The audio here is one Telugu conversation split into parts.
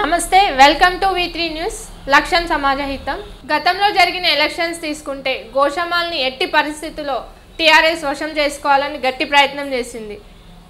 నమస్తే వెల్కమ్ టు V3 న్యూస్ లక్ష్యం సమాజహితం గతంలో జరిగిన ఎలక్షన్స్ తీసుకుంటే గోషామాల్ని ఎట్టి పరిస్థితుల్లో టిఆర్ఎస్ వశం చేసుకోవాలని గట్టి ప్రయత్నం చేసింది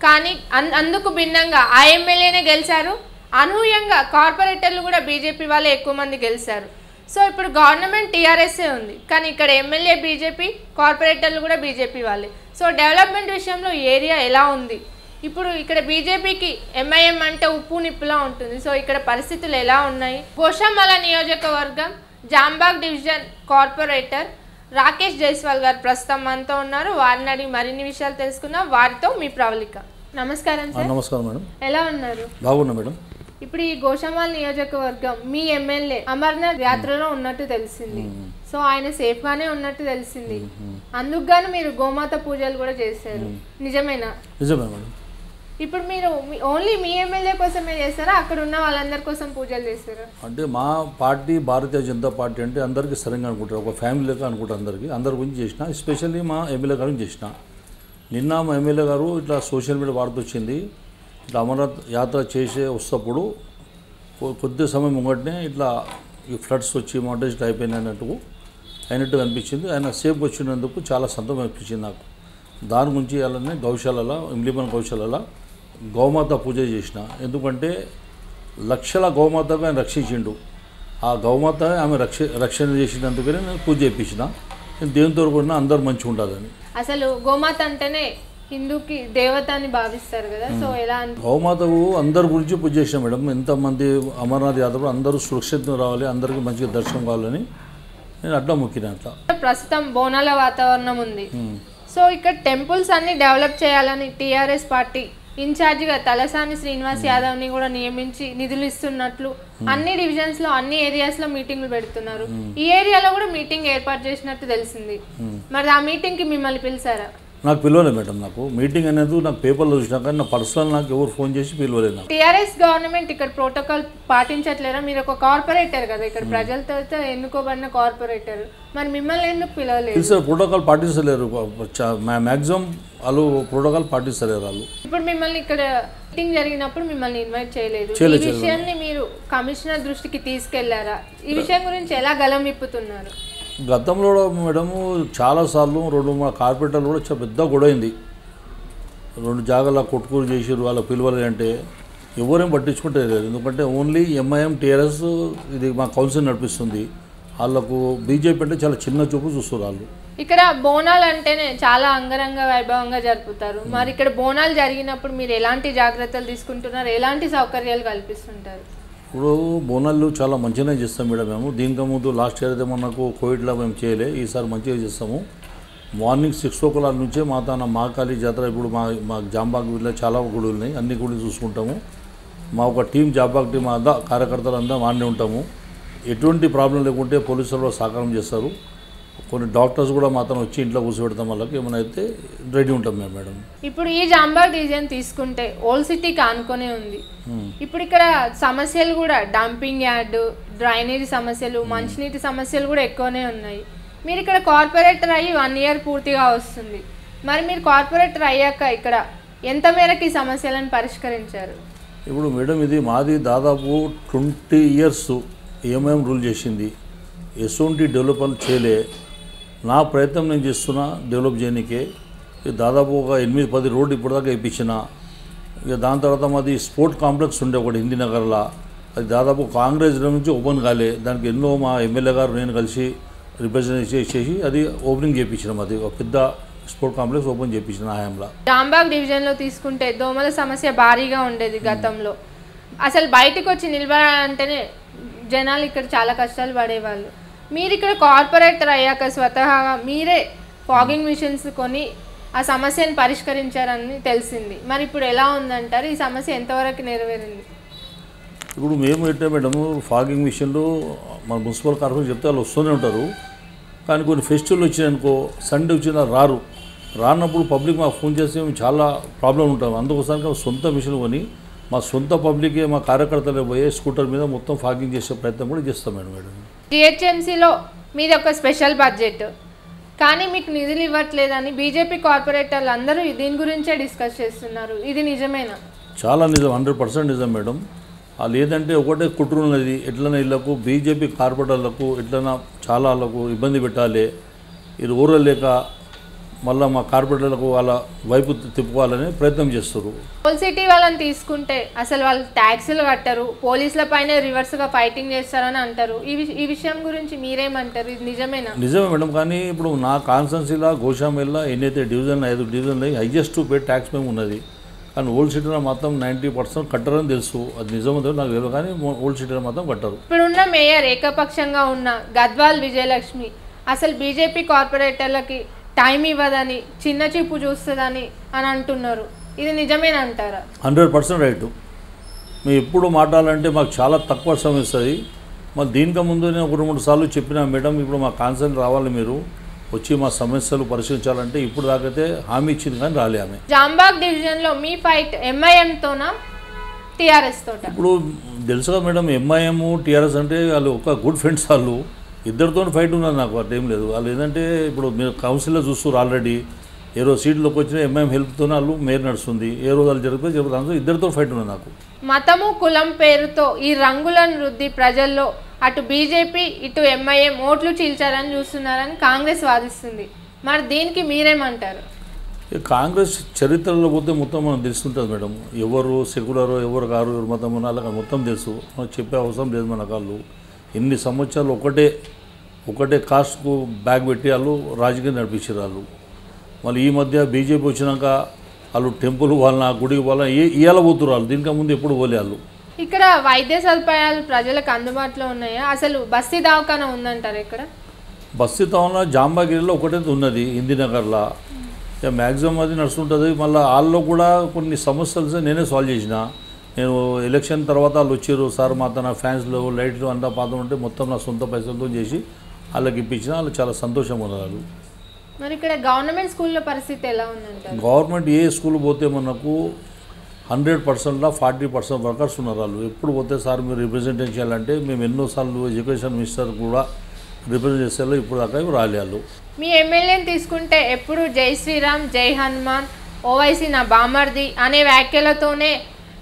కానీ అందుకు భిన్నంగా ఆ ఎమ్మెల్యేనే గెలిచారు అనూహ్యంగా కార్పొరేటర్లు కూడా బీజేపీ వాళ్ళే ఎక్కువ మంది గెలిచారు సో ఇప్పుడు గవర్నమెంట్ టిఆర్ఎస్ ఉంది కానీ ఇక్కడ ఎమ్మెల్యే బీజేపీ కార్పొరేటర్లు కూడా బీజేపీ వాళ్ళే సో డెవలప్మెంట్ విషయంలో ఏరియా ఎలా ఉంది ఇప్పుడు ఇక్కడ బీజేపీకి ఎంఐఎం అంటే ఉప్పు నిప్పులా ఉంటుంది సో ఇక్కడ పరిస్థితులు ఎలా ఉన్నాయి గోషామాల నియోజకవర్గం జాంబాగ్ డివిజన్ కార్పొరేటర్ రాకేష్ జైస్వాల్ గారు ప్రస్తుతం మనతో ఉన్నారు వారిని అడిగి మరిన్ని విషయాలు తెలుసుకుందాం వారితో మీ ప్రవళిక నమస్కారం సార్ నమస్కారం మేడం ఎలా ఉన్నారు బాగున్నా మేడం ఇప్పుడు ఈ గోషామాల్ నియోజకవర్గం మీ ఎమ్మెల్యే అమర్నాథ్ యాత్రలో ఉన్నట్టు తెలిసింది సో ఆయన సేఫ్ గానే ఉన్నట్టు తెలిసింది అందుకు గాను మీరు గోమాత పూజలు కూడా చేశారు నిజమేనా నిజమే మేడం ఇప్పుడు మీరు ఓన్లీ మీ ఎమ్మెల్యే కోసమే చేస్తారా అక్కడ ఉన్న వాళ్ళందరి కోసం పూజలు చేస్తారా అంటే మా పార్టీ భారతీయ జనతా పార్టీ అంటే అందరికీ సరిగ్గా అనుకుంటారు ఒక ఫ్యామిలీగా అనుకుంటారు అందరి గురించి చేసిన ఎస్పెషల్లీ మా ఎమ్మెల్యే గారిని చేసిన నిన్న మా ఎమ్మెల్యే గారు ఇట్లా సోషల్ మీడియా వార్త వచ్చింది ఇట్లా అమర్నాథ్ యాత్ర చేసే వస్తప్పుడు కొద్ది సమయం ముంగటనే ఇట్లా ఈ ఫ్లడ్స్ వచ్చి మౌంటైన్స్ ఇట్లా అయినట్టు అనిపించింది ఆయన సేఫ్ వచ్చినందుకు చాలా సంతోషం అనిపించింది నాకు దాని గురించి అలానే గౌశాలలో ఇమ్లిమన్ గౌశాలలో గౌమాత పూజ చేసిన ఎందుకంటే లక్షల గౌమాతగా ఆయన రక్షించిండు ఆ గౌమాత ఆమె రక్షణ చేసినందుకనే నేను పూజ చేయించిన నేను దేవునితో కూడా అందరూ మంచిగా ఉండాలని అసలు గోమాత అంటేనే హిందూకి దేవత అని భావిస్తారు కదా సో ఎలా గౌమాతకు అందరి గురించి పూజ చేసిన మేడం ఎంతమంది అమర్నాథ్ యాత్ర అందరూ సురక్షితంగా రావాలి అందరికీ మంచిగా దర్శనం కావాలని నేను అడ్డా మొక్కిన అట్లా ప్రస్తుతం బోనాల వాతావరణం ఉంది సో ఇక్కడ టెంపుల్స్ అన్ని డెవలప్ చేయాలని టీఆర్ఎస్ పార్టీ ఇన్ఛార్జిగా తలసాని శ్రీనివాస్ యాదవ్ని కూడా నియమించి నిధులు ఇస్తున్నట్లు అన్ని డివిజన్స్ లో అన్ని ఏరియాస్ లో మీటింగ్లు పెడుతున్నారు ఈ ఏరియాలో కూడా మీటింగ్ ఏర్పాటు చేసినట్టు తెలిసింది మరి ఆ మీటింగ్ కి మిమ్మల్ని పిలిచారా నాకు పిలవలేదు మేడం నాకు మీటింగ్ అనేది నాకు పేపర్లో చూసినా కానీ నా పర్సనల్ నాకు ఎవరు ఫోన్ చేసి పిలవలేదు నాకు టీఆర్ఎస్ గవర్నమెంట్ ఇక్కడ ప్రోటోకాల్ పాటించట్లేరా మీరు ఒక కార్పొరేటర్ కదా ఇక్కడ ప్రజలతో ఎన్నుకోబడిన కార్పొరేటర్ మరి మిమ్మల్ని ఎందుకు పిలవలేదు ప్రోటోకాల్ పాటిస్తలేరు మ్యాక్సిమం వాళ్ళు ప్రోటోకాల్ పాటిస్తలేరు వాళ్ళు ఇప్పుడు మిమ్మల్ని ఇక్కడ మీటింగ్ జరిగినప్పుడు మిమ్మల్ని ఇన్వైట్ చేయలేదు ఈ విషయాన్ని మీరు కమిషనర్ దృష్టికి తీసుకెళ్లారా ఈ విషయం గురించి ఎలా గలం విప్పుతున్నారు గతంలో మేడము చాలాసార్లు మా కార్పొరేటర్లు కూడా చాలా పెద్ద గొడవైంది 2 జాగాల కొట్టుకూరు చేసారు వాళ్ళ పిలువలు అంటే ఎవరేం పట్టించుకుంటే లేదు ఎందుకంటే ఓన్లీ ఎంఐఎం టీఆర్ఎస్ ఇది మా కౌన్సిల్ నడిపిస్తుంది వాళ్ళకు బీజేపీ అంటే చాలా చిన్న చూపు చూస్తారు వాళ్ళు ఇక్కడ బోనాలు అంటేనే చాలా అంగరంగ వైభవంగా జరుపుతారు మరి ఇక్కడ బోనాలు జరిగినప్పుడు మీరు ఎలాంటి జాగ్రత్తలు తీసుకుంటున్నారు ఎలాంటి సౌకర్యాలు కల్పిస్తుంటారు ఇప్పుడు బోనాలు చాలా మంచిగానే చేస్తాం మేడం మేము దీనికి ముందు లాస్ట్ ఇయర్ అయితే మనకు కోవిడ్లో మేము చేయలే ఈసారి మంచిగా చేస్తాము మార్నింగ్ 6 o'clock నుంచే మహాకాళీ జాతర ఇప్పుడు మా జాంబాగ్ విలేజ్లో చాలా గుడులు ఉన్నాయి అన్ని గుడులు చూసుకుంటాము మా ఒక టీం జాంబాగ్ టీం అంతా కార్యకర్తలు అంతా వాడినే ఉంటాము ఎటువంటి ప్రాబ్లం లేకుంటే పోలీసులు సహకారం చేస్తారు కొన్ని డాక్టర్స్ కూడా మాత్రం వచ్చి ఇంట్లో కూర్చోబెడతాం వాళ్ళకి ఏమైనా అయితే రెడీ ఉంటాం మేము మేడం ఇప్పుడు ఈ జాంబాగ్ డివిజన్ తీసుకుంటే ఓల్డ్ సిటీకి ఆనుకొనే ఉంది ఇప్పుడు ఇక్కడ సమస్యలు కూడా డంపింగ్ యార్డ్ డ్రైనేజీ సమస్యలు మంచినీటి సమస్యలు కూడా ఎక్కువనే ఉన్నాయి మీరు ఇక్కడ కార్పొరేటర్ అయ్యి 1 year పూర్తిగా వస్తుంది మరి మీరు కార్పొరేటర్ అయ్యాక ఇక్కడ ఎంత మేరకు ఈ సమస్యలను పరిష్కరించారు ఇప్పుడు మేడం ఇది మాది దాదాపు 20 years ఏమేం రూల్ చేసింది ఎటువంటి డెవలప్మెంట్ చేయలే నా ప్రయత్నం నేను చేస్తున్నా డెవలప్ చేయడానికే దాదాపు ఒక 8-10 రోడ్డు ఇప్పటిదాకా వేయించిన ఇక దాని తర్వాత మాది స్పోర్ట్ కాంప్లెక్స్ ఉండే ఒకటి హిందీ నగర్లో అది దాదాపు కాంగ్రెస్ నుంచి ఓపెన్ కాలే దానికి ఎన్నో మా ఎమ్మెల్యే గారు నేను కలిసి రిప్రజెంట్ చేసి అది ఓపెనింగ్ చేయించినాం అది ఒక పెద్ద స్పోర్ట్ కాంప్లెక్స్ ఓపెన్ చేయించిన హయాంలో జాంబాగ్ డివిజన్లో తీసుకుంటే దోమల సమస్య భారీగా ఉండేది గతంలో అసలు బయటకు వచ్చి నిలబడాలంటేనే జనాలు ఇక్కడ చాలా కష్టాలు పడేవాళ్ళు మీరు ఇక్కడ కార్పొరేటర్ అయ్యాక స్వతహాగా మీరే ఫాగింగ్ మిషన్స్ కొని ఆ సమస్యను పరిష్కరించారని తెలిసింది మరి ఇప్పుడు ఎలా ఉందంటారు ఈ సమస్య ఎంతవరకు నెరవేరింది ఇప్పుడు మేము ఏంటంటే మేడం ఫాగింగ్ మిషన్లు మన మున్సిపల్ కార్పొరేషన్ చెప్తే వాళ్ళు వస్తూనే ఉంటారు కానీ కొన్ని ఫెస్టివల్ వచ్చినాయనుకో సండే వచ్చినా రానప్పుడు పబ్లిక్ మాకు ఫోన్ చేస్తే మేము చాలా ప్రాబ్లం ఉంటాం అందుకోసానికి సొంత మిషన్ కొని మా సొంత పబ్లికే మా కార్యకర్తలే పోయే స్కూటర్ మీద మొత్తం ఫాగింగ్ చేసే ప్రయత్నం కూడా చేస్తాం మేడం జిహెచ్ఎంసీలో మీది ఒక స్పెషల్ బడ్జెట్ కానీ మీకు నిధులు ఇవ్వట్లేదని బీజేపీ కార్పొరేటర్లు అందరూ దీని గురించే డిస్కస్ చేస్తున్నారు ఇది నిజమేనా చాలా నిజం 100% నిజం మేడం లేదంటే ఒకటే కుట్ర ఉన్నది, ఎట్లైనా వీళ్ళకు బీజేపీ కార్పొరేటర్లకు ఎట్లైనా చాలా వాళ్ళకు ఇబ్బంది పెట్టాలి, ఇది ఊరలేక మళ్ళీ మా కార్పొరేటర్లకు వాళ్ళ వైపు తిప్పుకోవాలని ప్రయత్నం చేస్తారు. ఓల్డ్ సిటీ వాళ్ళని తీసుకుంటే అసలు వాళ్ళు ట్యాక్సులు కట్టరు, పోలీసుల పైన రివర్స్గా ఫైటింగ్ చేస్తారని అంటారు. ఈ విషయం గురించి మీరేమంటారు? ఇది నిజమేనా? నిజమే మేడం, కానీ ఇప్పుడు నా కాన్స్టెన్సీలో గోషామెల్లో ఎన్నైతే డివిజన్ 5 డివిజన్లు హైయెస్ట్ పే ట్యాక్స్ మేము ఉన్నది, కానీ ఓల్డ్ సిటీలో మాత్రం 90% కట్టరని తెలుసు. అది నిజమో నాకు తెలియదు, కానీ ఓల్డ్ సిటీలో మాత్రం కట్టరు. ఇప్పుడున్న మేయర్ ఏకపక్షంగా ఉన్న గద్వాల్ విజయలక్ష్మి అసలు బీజేపీ కార్పొరేటర్లకి టైం ఇవ్వదని, చిన్న చూపు చూస్తుందని అని అంటున్నారు. ఇది నిజమేనంటారా? 100% రైట్. మేము ఎప్పుడు మాట్లాడాలంటే మాకు చాలా తక్కువ సమయం ఇస్తుంది. మరి దీనికి ముందు నేను 2-3 సార్లు చెప్పినా, మేడం ఇప్పుడు మా కాన్సర్న్ రావాలి, మీరు వచ్చి మా సమస్యలు పరిశీలించాలంటే ఇప్పుడు దాకైతే హామీ ఇచ్చింది, కానీ రాలే ఆమె. జాంబాగ్ డివిజన్లో మీ ఫైట్ ఎంఐఎంతోనా టీఆర్ఎస్ తోట? ఇప్పుడు తెలుసుగా మేడం, ఎంఐఎం టీఆర్ఎస్ అంటే వాళ్ళు ఒక గుడ్ ఫ్రెండ్స్, వాళ్ళు ఇద్దరితో ఫైట్ ఉన్నది. నాకు అట్లా ఏం లేదు. వాళ్ళు ఏంటంటే ఇప్పుడు మీరు కౌన్సిల్లో చూస్తారు ఆల్రెడీ, ఏ రోజు సీట్లోకి వచ్చిన ఎంఐఎం హెల్ప్తోనే వాళ్ళు మేయర్ నడుస్తుంది, ఏ రోజు వాళ్ళు జరుగుతుంది, ఇద్దరితో ఫైట్ ఉన్నది నాకు. మతము కులం పేరుతో ఈ రంగులను రుద్ది ప్రజల్లో అటు బీజేపీ ఇటు ఎంఐఎం ఓట్లు చీల్చారని చూస్తున్నారని కాంగ్రెస్ వాదిస్తుంది. మరి దీనికి మీరేమంటారు? కాంగ్రెస్ చరిత్రలో పోతే మొత్తం మనం తెలుసుంటుంది మేడం, ఎవరు సెక్యులర్ ఎవరు కారు ఎవరు మతం ఉన్న వాళ్ళకి మొత్తం తెలుసు. మనకు చెప్పే అవసరం లేదు. మన వాళ్ళు ఎన్ని సంవత్సరాలు ఒకటే కాస్ట్కు బ్యాగ్ పెట్టి వాళ్ళు రాజకీయం నడిపించారు. వాళ్ళు మళ్ళీ ఈ మధ్య బీజేపీ వచ్చినాక వాళ్ళు టెంపుల్ వాళ్ళ గుడికి వాళ్ళ ఇవాళ పోతున్నారు. వాళ్ళు దీనికి ముందు ఎప్పుడు పోలే. వాళ్ళు ఇక్కడ వైద్య సదుపాయాలు ప్రజలకు అందుబాటులో ఉన్నాయా? అసలు బస్తీ దవాఖానా ఉందంటారు ఇక్కడ? బస్తీ టౌన్లో జాంబాగిరిలో ఒకటే ఉన్నది, హిందీనగర్లో. ఇక మ్యాక్సిమం అది నడుస్తుంటుంది. మళ్ళీ వాళ్ళలో కూడా కొన్ని సమస్యలు నేనే సాల్వ్ చేసిన. నేను ఎలక్షన్ తర్వాత వాళ్ళు వచ్చారు, సార్ మా తన ఫ్యాన్స్లు లైట్లు అంతా పాత ఉంటే మొత్తం నా సొంత పైసలతో చేసి వాళ్ళకి ఇప్పించిన. వాళ్ళు చాలా సంతోషంగా ఉన్నారు. మరి ఇక్కడ గవర్నమెంట్ స్కూల్లో పరిస్థితి ఎలా ఉందంటారు? గవర్నమెంట్ ఏ స్కూల్ పోతే మనకు 100%లో 40% వర్కర్స్ ఉన్నారు. వాళ్ళు ఎప్పుడు పోతే సార్ మీరు రిప్రజెంటేషన్ చేయాలంటే మేము ఎన్నోసార్లు ఎడ్యుకేషన్ మినిస్టర్ కూడా రిప్రజెంట్ చేసేలో ఇప్పుడు దాకా రాలే. వాళ్ళు మీ ఎమ్మెల్యేని తీసుకుంటే ఎప్పుడు జై శ్రీరామ్, జై హనుమాన్, ఓవైసీ నా బామర్ది అనే వ్యాఖ్యలతోనే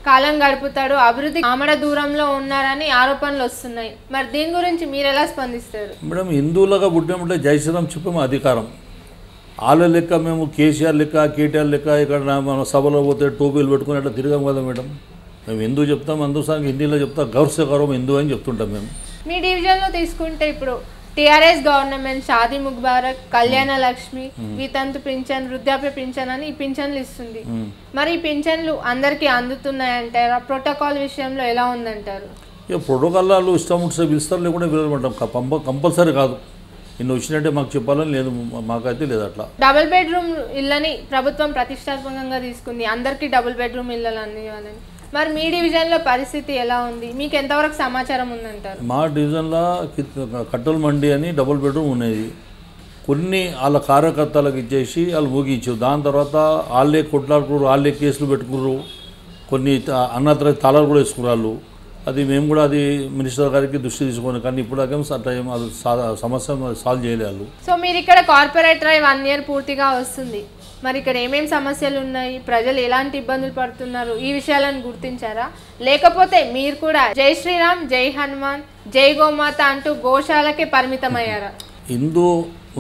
కాలం గడుపుతాడు, అభివృద్ధి ఆమడ దూరంలో ఉన్నారని ఆరోపణలు వస్తున్నాయి. మరి దీని గురించి మీరు ఎలా స్పందిస్తారు? మేడం, హిందువులుగా పుట్టినప్పుడే జై శ్రీరామ్ చెప్పే మా అధికారం. వాళ్ళ లెక్క మేము కేసీఆర్ లెక్క కేటీఆర్ లెక్క ఇక్కడ మన సభలో పోతే టోపీలు పెట్టుకుని అట్లా తిరగం కదా మేడం. మేము హిందూ చెప్తాం, అందుసానికి హిందీలో చెప్తాం, గౌరవ హిందూ అని చెప్తుంటాం మేము. మీ డివిజన్లో తీసుకుంటే ఇప్పుడు టీఆర్ఎస్ గవర్నమెంట్ షాదీ ముబారక్, కళ్యాణ లక్ష్మి, వితంతు పింఛన్, వృద్ధాప్య పింఛన్ అని ఈ పింఛన్లు ఇస్తుంది. మరి ఈ పింఛన్లు అందరికీ అందుతున్నాయంటారా? ప్రోటోకాల్ విషయంలో ఎలా ఉందంటారు? ఇక ప్రోటోకాల్ వాళ్ళు ఇష్టం ఉంటే పిలుస్తారు, లేకుండా పిలవమంటాం. కంపల్సరీ కాదు, ఇన్ని వచ్చినట్టే మాకు చెప్పాలని లేదు, మాకైతే లేదు. అట్లా డబుల్ బెడ్రూమ్ ఇళ్ళని ప్రభుత్వం ప్రతిష్టాత్మకంగా తీసుకుంది, అందరికీ డబుల్ బెడ్రూమ్ ఇళ్ళని అందివ్వాలని. మరి మీ డివిజన్లో పరిస్థితి ఎలా ఉంది? మీకు ఎంతవరకు సమాచారం ఉందంటారు? మా డివిజన్లో కట్టల్ మండి అని డబుల్ బెడ్రూమ్ ఉన్నది. కొన్ని వాళ్ళ కార్యకర్తలకు ఇచ్చేసి వాళ్ళు ముగించారు. దాని తర్వాత వాళ్ళే కొట్లాడుకున్నారు, వాళ్ళే కేసులు పెట్టుకున్నారు, కొన్ని అన్నతర తాళాలు కూడా వేసుకున్నారు. అది మేము కూడా అది మినిస్టర్ గారికి దృష్టి తీసుకొని, కానీ ఇప్పుడు అట్లా అది సమస్య సాల్వ్ చేయలేదు. సో మీరు ఇక్కడ కార్పొరేటర్ 1 year పూర్తిగా వస్తుంది, మరి ఇక్కడ ఏమేమి సమస్యలు ఉన్నాయి, ప్రజలు ఎలాంటి ఇబ్బందులు పడుతున్నారు, ఈ విషయాలను గుర్తించారా? లేకపోతే మీరు కూడా జై శ్రీరామ్, జై హనుమాన్, జై గోమాత అంటూ గోశాలకే పరిమితమయ్యారా? హిందూ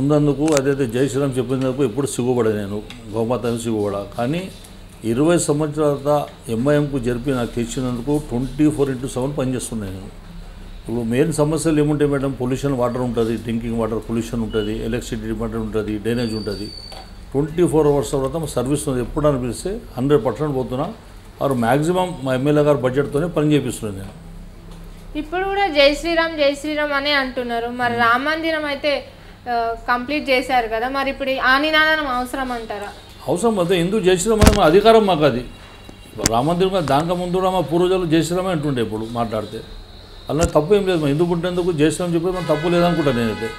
ఉన్నందుకు అదైతే జై శ్రీరామ్ చెప్పినందుకు ఎప్పుడు సిగ్గుపడా, నేను గోమాత సిగ్గుపడా. కానీ 20 సంవత్సరాల ఎంఐఎంకు జరిపి నాకు తెచ్చినందుకు 24/7 పనిచేస్తున్నాను నేను. ఇప్పుడు మెయిన్ సమస్యలు ఏముంటాయి మేడం? పొల్యూషన్ వాటర్ ఉంటుంది, డ్రింకింగ్ వాటర్ పొల్యూషన్ ఉంటుంది, ఎలక్ట్రిసిటీ డిపార్ట్మెంట్ ఉంటుంది, డ్రైనేజ్ ఉంటుంది. 24 hours తర్వాత సర్వీస్ ఉంది. ఎప్పుడు అనిపిస్తే 100% పోతున్నా. వారు మ్యాక్సిమం మా ఎమ్మెల్యే గారు బడ్జెట్తోనే పని చేపిస్తున్నాను నేను. ఇప్పుడు కూడా జై శ్రీరామ్ అనే అంటున్నారు. మరి రామ మందిరం అయితే కంప్లీట్ చేశారు కదా, మరి ఇప్పుడు ఆ నినాదం అవసరం అంటారా? అవసరం అయితే ఎందుకు జై శ్రీరామ్ అనే అధికారం మాకు. అది రామ మందిరం దానికి ముందు కూడా మా పూర్వజులు జై శ్రీరామే అంటుండే ఇప్పుడు మాట్లాడితే. అలా తప్పు ఏం లేదు, మా ఎందుకు పుట్టినందుకు జై శ్రీరామ్ చెప్పి మనం తప్పు లేదనుకుంటాను నేనైతే.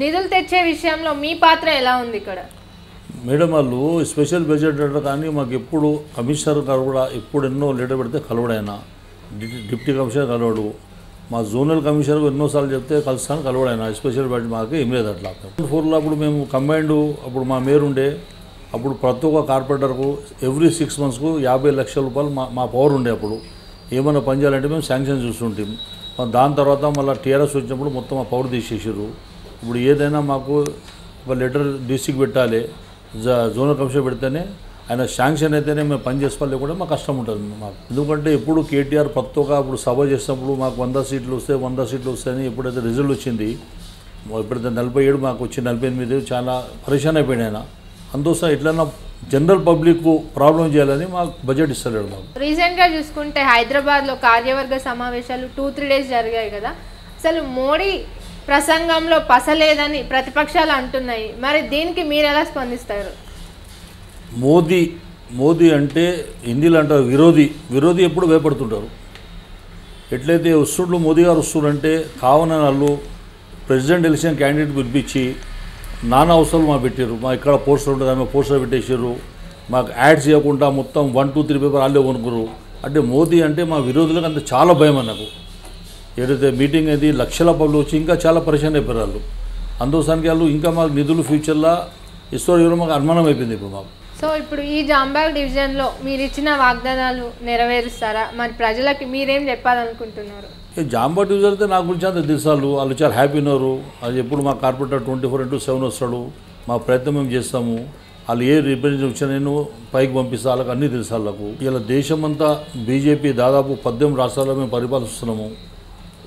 నిధులు తెచ్చే విషయంలో మీ పాత్ర ఎలా ఉంది ఇక్కడ? మేడం, వాళ్ళు స్పెషల్ బడ్జెట్ కానీ మాకు ఎప్పుడు కమిషనర్ గారు కూడా ఎప్పుడు ఎన్నో లెటర్ పెడితే కలవడైనా, డిప్యూటీ కమిషనర్ కలవడు, మా జోనల్ కమిషనర్ ఎన్నోసార్లు చెప్తే కలుస్తాను కలవడైనా. స్పెషల్ బడ్జెట్ మాకు ఏం లేదు అట్లా. 4లో అప్పుడు మేము కంబైండ్, అప్పుడు మా మేయర్ ఉండే, అప్పుడు ప్రతి ఒక్క కార్పొరేటర్కు ఎవ్రీ 6 monthsకు 50 లక్షల రూపాయలు మా పవర్ ఉండే. అప్పుడు ఏమైనా పని చేయాలంటే మేము శాంక్షన్ చూస్తుంటాం. దాని తర్వాత మళ్ళీ టీఆర్ఎస్ వచ్చినప్పుడు మొత్తం ఆ పవర్ తీసేసారు. ఇప్పుడు ఏదైనా మాకు ఒక లెటర్ డీసీకి పెట్టాలి, జోనల్ కమిషన్ పెడితేనే ఆయన శాంక్షన్ అయితేనే మేము పని చేసుకోవాలి, కూడా మాకు కష్టం ఉంటుంది మాకు. ఎందుకంటే ఎప్పుడు కేటీఆర్ ప్రతి ఒక్క ఇప్పుడు సభ చేసినప్పుడు మాకు 100 సీట్లు వస్తాయి 100 సీట్లు వస్తాయని ఎప్పుడైతే రిజల్ట్ వచ్చింది, ఎప్పుడైతే 47 మాకు వచ్చి 48 చాలా పరేషాన్ అయిపోయినాయి ఆయన. అందుకోసం ఎట్లన్నా జనరల్ పబ్లిక్ ప్రాబ్లం చేయాలని మాకు బడ్జెట్ ఇస్తలేడు మాకు. రీసెంట్గా చూసుకుంటే హైదరాబాద్లో కార్యవర్గ సమావేశాలు 2-3 డేస్ జరిగాయి కదా. అసలు మోడీ ప్రసంగంలో పసలేదని ప్రతిపక్షాలు అంటున్నాయి. మరి దీనికి మీరు ఎలా స్పందిస్తారు? మోదీ అంటే హిందీలో అంటారు విరోధి ఎప్పుడు భయపడుతుంటారు. ఎట్లయితే వస్తుండ్రు మోదీ గారు వస్తుండ్రంటే కావాలని వాళ్ళు ప్రెసిడెంట్ ఎలక్షన్ క్యాండిడేట్ పిలిపించి నానా అవసరాలు మాకు పెట్టారు. మా ఇక్కడ పోస్టర్ ఉంటుంది, ఆమె పోస్టర్ పెట్టేసారు. మాకు యాడ్స్ చేయకుండా మొత్తం 1, 2, 3 పేపర్ వాళ్ళే కొనుక్కురు. అంటే మోదీ అంటే మా విరోధులకు అంత చాలా భయం నాకు. ఏదైతే మీటింగ్ అయితే లక్షల పబ్లిక్ వచ్చి ఇంకా చాలా పరేషాన్ అయిపోయారు వాళ్ళు. అందుకోసానికి వాళ్ళు ఇంకా మాకు నిధులు ఫ్యూచర్లో ఇస్తారు ఎవరో మాకు అనుమానం అయిపోయింది ఇప్పుడు మాకు. సో ఇప్పుడు ఈ జాంబాగ్ డివిజన్లో మీరు ఇచ్చిన వాగ్దానాలు నెరవేరుస్తారా? మరి ప్రజలకి మీరేం చెప్పాలనుకుంటున్నారు? జాంబాగ్ డివిజన్ అయితే నా గురించి అంత తెలుసు. వాళ్ళు చాలా హ్యాపీ ఉన్నారు. అది ఎప్పుడు మా కార్పొరేటర్ 24/7 వస్తాడు. మా ప్రయత్నం మేము చేస్తాము. వాళ్ళు ఏ రిప్రజెంటేటివ్ వచ్చినా నేను పైకి పంపిస్తా, వాళ్ళకి అన్నీ తెలుసు వాళ్ళకు. ఇలా దేశమంతా బీజేపీ దాదాపు 18 రాష్ట్రాల్లో మేము పరిపాలిస్తున్నాము.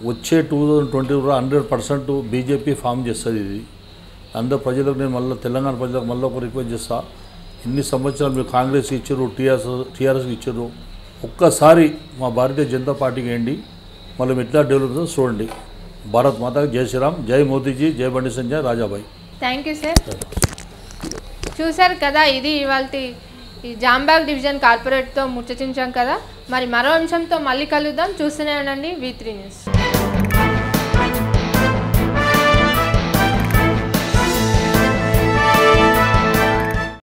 వచ్చే 2020 100% బీజేపీ ఫామ్ చేస్తుంది. ఇది అందరు ప్రజలకు నేను మళ్ళీ తెలంగాణ ప్రజలకు మళ్ళీ ఒక రిక్వెస్ట్ చేస్తా. ఇన్ని సంవత్సరాలు మీరు కాంగ్రెస్ ఇచ్చారు, టీఆర్ఎస్కి ఇచ్చారు. ఒక్కసారి మా భారతీయ జనతా పార్టీకి వేయండి, మళ్ళీ ఎట్లా డెవలప్ అవుతుందో చూడండి. భారత్ మాతాకి జై శ్రీరామ్, జై మోదీజీ, జై బండి సంజయ్, రాజాబాయి. Thank you sir. చూశారు కదా, ఇది ఇవాళ ఈ జాంబాగ్ డివిజన్ కార్పొరేట్తో ముచ్చటించాం కదా. మరి మరో అంశంతో మళ్ళీ కలుద్దాం. చూస్తూనే ఉండండి V3 న్యూస్.